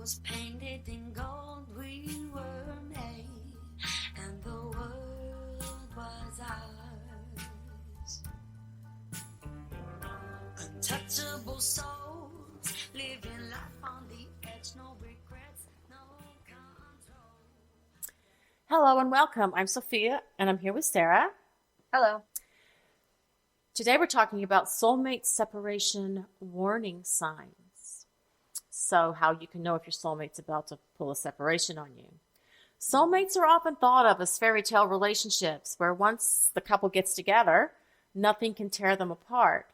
was painted in gold, we were made, and the world was ours. Untouchable souls, living life on the edge, no regrets, no control. Hello and welcome. I'm Sophia and I'm here with Sarah. Hello. Today we're talking about soulmate separation warning signs. So how you can know if your soulmate's about to pull a separation on you. Soulmates are often thought of as fairy tale relationships where once the couple gets together, nothing can tear them apart.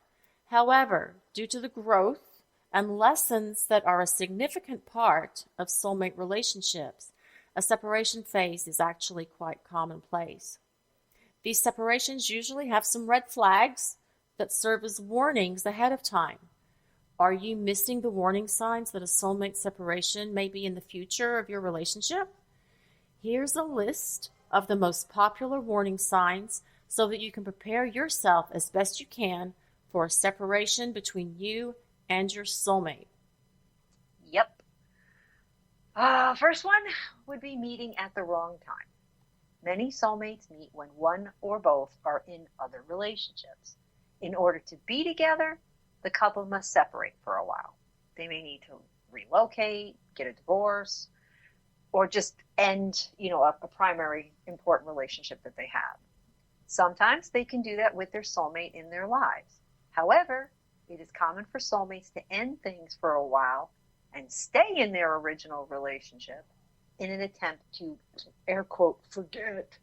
However, due to the growth and lessons that are a significant part of soulmate relationships, a separation phase is actually quite commonplace. These separations usually have some red flags that serve as warnings ahead of time. Are you missing the warning signs that a soulmate separation may be in the future of your relationship? Here's a list of the most popular warning signs so that you can prepare yourself as best you can for a separation between you and your soulmate. Yep. First one would be meeting at the wrong time. Many soulmates meet when one or both are in other relationships. In order to be together, the couple must separate for a while. They may need to relocate, get a divorce, or just end, a primary important relationship that they have. Sometimes they can do that with their soulmate in their lives. However, it is common for soulmates to end things for a while and stay in their original relationship in an attempt to, air quote, forget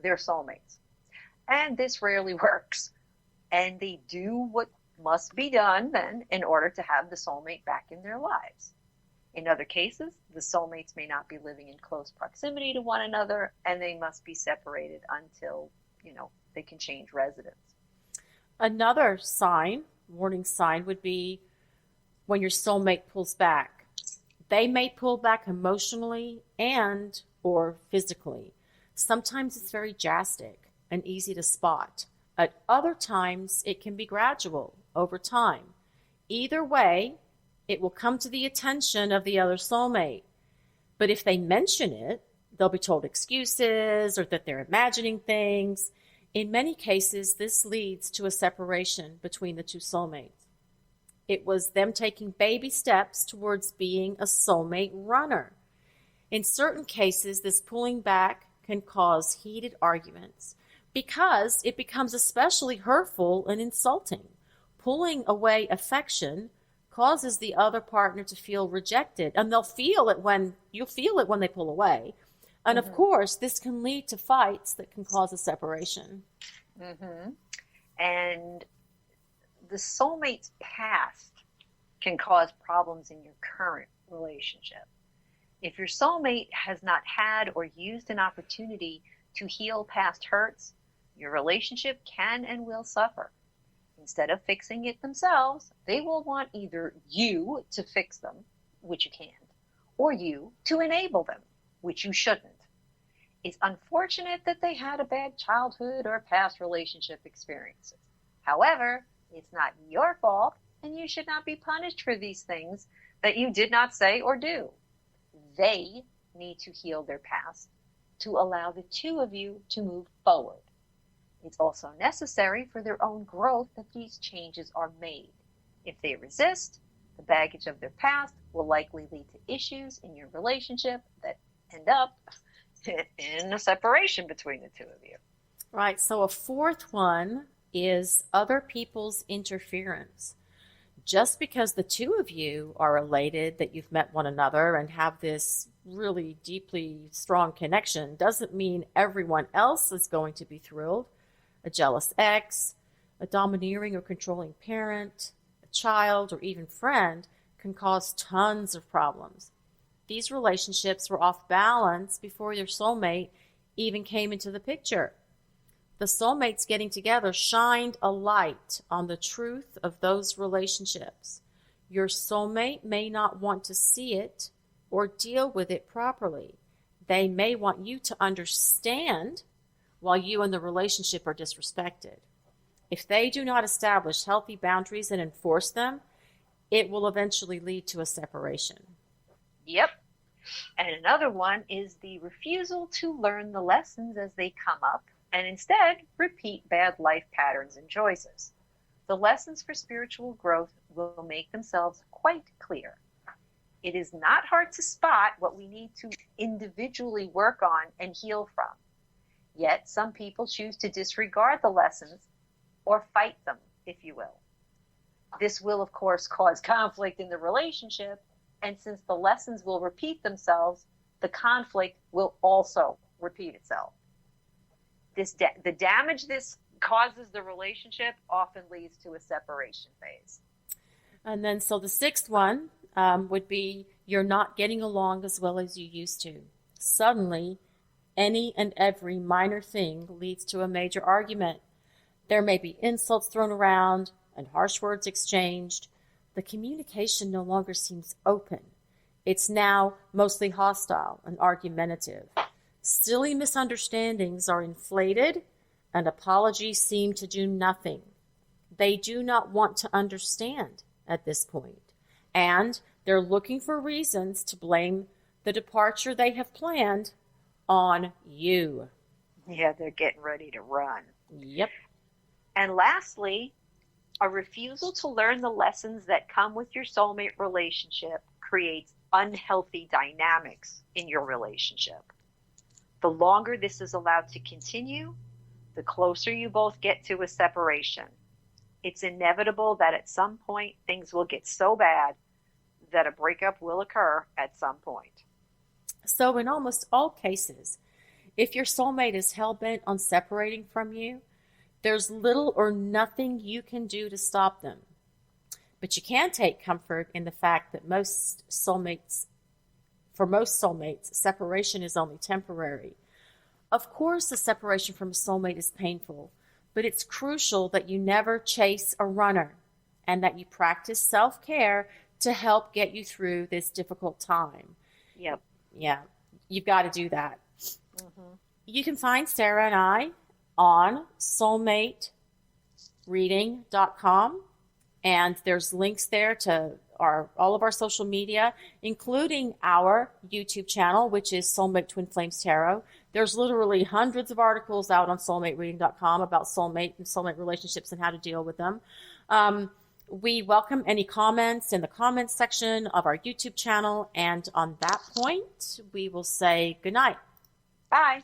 their soulmates. And this rarely works. And they do what must be done then in order to have the soulmate back in their lives. In other cases, the soulmates may not be living in close proximity to one another, and they must be separated until, they can change residence. Another warning sign would be when your soulmate pulls back. They may pull back emotionally and or physically. Sometimes it's very drastic and easy to spot. At other times, it can be gradual over time. Either way, it will come to the attention of the other soulmate. But if they mention it, they'll be told excuses or that they're imagining things. In many cases, this leads to a separation between the two soulmates. It was them taking baby steps towards being a soulmate runner. In certain cases, this pulling back can cause heated arguments because it becomes especially hurtful and insulting. Pulling away affection causes the other partner to feel rejected, and you'll feel it when they pull away. And of course, this can lead to fights that can cause a separation. And the soulmate's past can cause problems in your current relationship. If your soulmate has not had or used an opportunity to heal past hurts, your relationship can and will suffer. Instead of fixing it themselves, they will want either you to fix them, which you can't, or you to enable them, which you shouldn't. It's unfortunate that they had a bad childhood or past relationship experiences. However, it's not your fault, and you should not be punished for these things that you did not say or do. They need to heal their past to allow the two of you to move forward. It's also necessary for their own growth that these changes are made. If they resist, the baggage of their past will likely lead to issues in your relationship that end up in a separation between the two of you. Right, so a fourth one is other people's interference. Just because the two of you are elated that you've met one another and have this really deeply strong connection doesn't mean everyone else is going to be thrilled. A jealous ex, a domineering or controlling parent, a child, or even friend can cause tons of problems. These relationships were off balance before your soulmate even came into the picture. The soulmates getting together shined a light on the truth of those relationships. Your soulmate may not want to see it or deal with it properly. They may want you to understand while you and the relationship are disrespected. If they do not establish healthy boundaries and enforce them, it will eventually lead to a separation. Yep. And another one is the refusal to learn the lessons as they come up and instead repeat bad life patterns and choices. The lessons for spiritual growth will make themselves quite clear. It is not hard to spot what we need to individually work on and heal from. Yet some people choose to disregard the lessons or fight them, if you will. This will, of course, cause conflict in the relationship, and since the lessons will repeat themselves, the conflict will also repeat itself. The damage this causes the relationship often leads to a separation phase. And then, so the sixth one would be you're not getting along as well as you used to. Suddenly, any and every minor thing leads to a major argument. There may be insults thrown around and harsh words exchanged. The communication no longer seems open. It's now mostly hostile and argumentative. Silly misunderstandings are inflated, and apologies seem to do nothing. They do not want to understand at this point, and they're looking for reasons to blame the departure they have planned on you. Yeah, they're getting ready to run. Yep. And lastly, a refusal to learn the lessons that come with your soulmate relationship creates unhealthy dynamics in your relationship. The longer this is allowed to continue, the closer you both get to a separation. It's inevitable that at some point things will get so bad that a breakup will occur at some point. So in almost all cases, if your soulmate is hell-bent on separating from you, there's little or nothing you can do to stop them. But you can take comfort in the fact that for most soulmates, separation is only temporary. Of course, the separation from a soulmate is painful, but it's crucial that you never chase a runner and that you practice self-care to help get you through this difficult time. Yep. Yeah, you've got to do that. Mm-hmm. You can find Sarah and I on soulmatereading.com, and there's links there to all of our social media, including our YouTube channel, which is Soulmate Twinflames Tarot. There's literally hundreds of articles out on soulmatereading.com about soulmate and soulmate relationships and how to deal with them. We welcome any comments in the comments section of our YouTube channel, and on that point, we will say good night. Bye.